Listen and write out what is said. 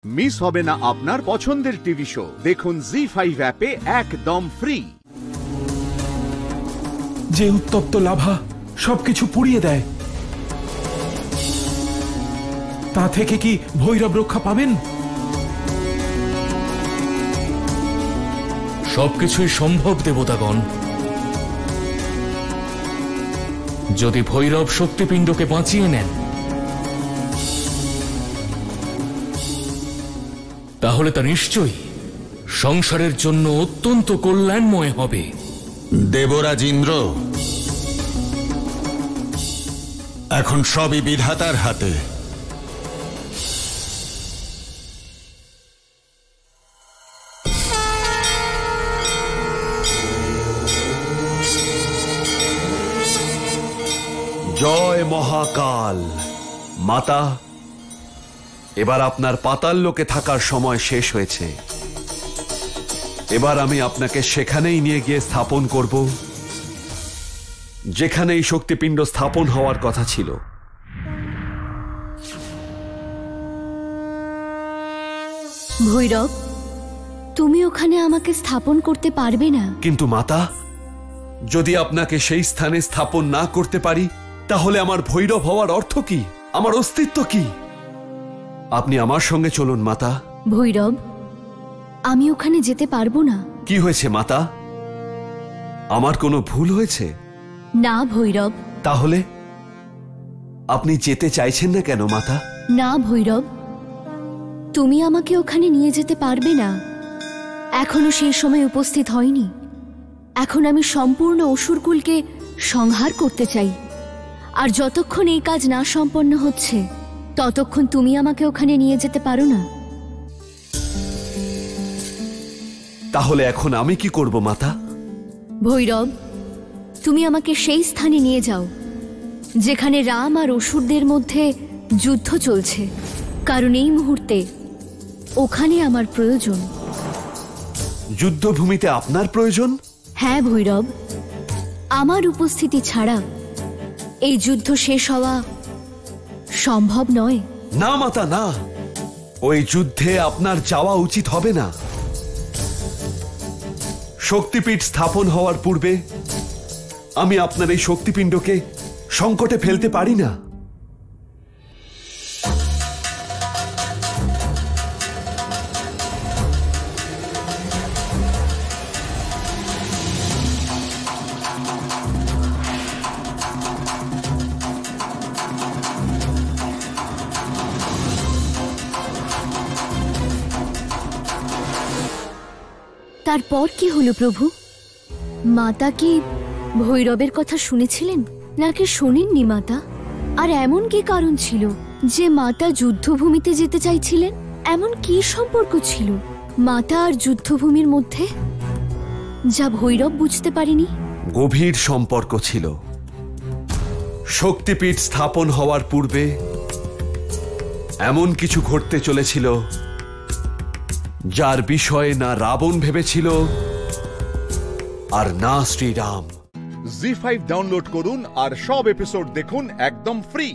Miss হবে না আপনার পছন্দের টিভি শো। দেখুন জি5 অ্যাপে একদম ফ্রি। যে উত্তপ্ত লাভা সবকিছু পুড়িয়ে দেয়, তা থেকে কি ভৈরব রক্ষা পাবেন? সবকিছুই সম্ভব দেবতাগণ, যদি ভৈরব শক্তিপিণ্ডকে বাঁচিয়ে নেন। তাহলে তা নিশ্চয়ই সংসারের জন্য অত্যন্ত কল্যাণময় হবে। দেবরাজ ইন্দ্র, এখন সবই বিধাতার হাতে। জয় মহাকাল। মাতা, এবার আপনার পাতাল লোকে থাকার সময় শেষ হয়েছে। এবার আমি আপনাকে সেখানেই নিয়ে গিয়ে স্থাপন করব যেখানে এই শক্তিপিণ্ড স্থাপন হওয়ার কথা ছিল। ভৈরব, তুমি ওখানে আমাকে স্থাপন করতে পারবে না। কিন্তু মাতা, যদি আপনাকে সেই স্থানে স্থাপন না করতে পারি, তাহলে আমার ভৈরব হওয়ার অর্থ কি? আমার অস্তিত্ব কি? আপনি আমার সঙ্গে চলুন মাতা। ভৈরব, আমি ওখানে যেতে পারবো না। কি হয়েছে মাতা? আমার কোনো ভুল হয়েছে? না ভৈরব। তাহলে আপনি যেতে চাইছেন না কেন মাতা? না ভৈরব, তুমি আমাকে ওখানে নিয়ে যেতে পারবে না। এখনো সেই সময় উপস্থিত হয়নি। এখন আমি সম্পূর্ণ অসুরকুলকে সংহার করতে চাই, আর যতক্ষণ এই কাজ না সম্পন্ন হচ্ছে ততক্ষণ তুমি আমাকে ওখানে নিয়ে যেতে পারো না। তাহলে এখন আমি কি করব মাতা? ভৈরব, তুমি আমাকে সেই স্থানে নিয়ে যাও যেখানে রাম আর অসুরদের মধ্যে যুদ্ধ চলছে, কারণ এই মুহূর্তে ওখানে আমার প্রয়োজন। যুদ্ধভূমিতে আপনার প্রয়োজন? হ্যাঁ ভৈরব, আমার উপস্থিতি ছাড়া এই যুদ্ধ শেষ হওয়া সম্ভব নয়। না মাতা, না, ওই যুদ্ধে আপনার যাওয়া উচিত হবে না। শক্তিপীঠ স্থাপন হওয়ার পূর্বে আমি আপনার এই শক্তিপিণ্ডকে সংকটে ফেলতে পারি না। তারপর কি হলো প্রভু? মাতা কি ভৈরবের কথা শুনেছিলেন নাকি শোনেননি মাতা? আর এমন কি কারণ ছিল যে মাতা যুদ্ধভূমিতে যেতে চাইছিলেন? এমন কি সম্পর্ক ছিল মাতা আর যুদ্ধভূমির মধ্যে যা ভৈরব বুঝতে পারেনি? গভীর সম্পর্ক ছিল। শক্তিপীঠ স্থাপন হওয়ার পূর্বে এমন কিছু ঘটতে চলেছিল যার বিষয়ে না রাবণ ভেবেছিল আর না শ্রীরাম। জি5 ডাউনলোড করুন আর সব এপিসোড দেখুন একদম ফ্রি।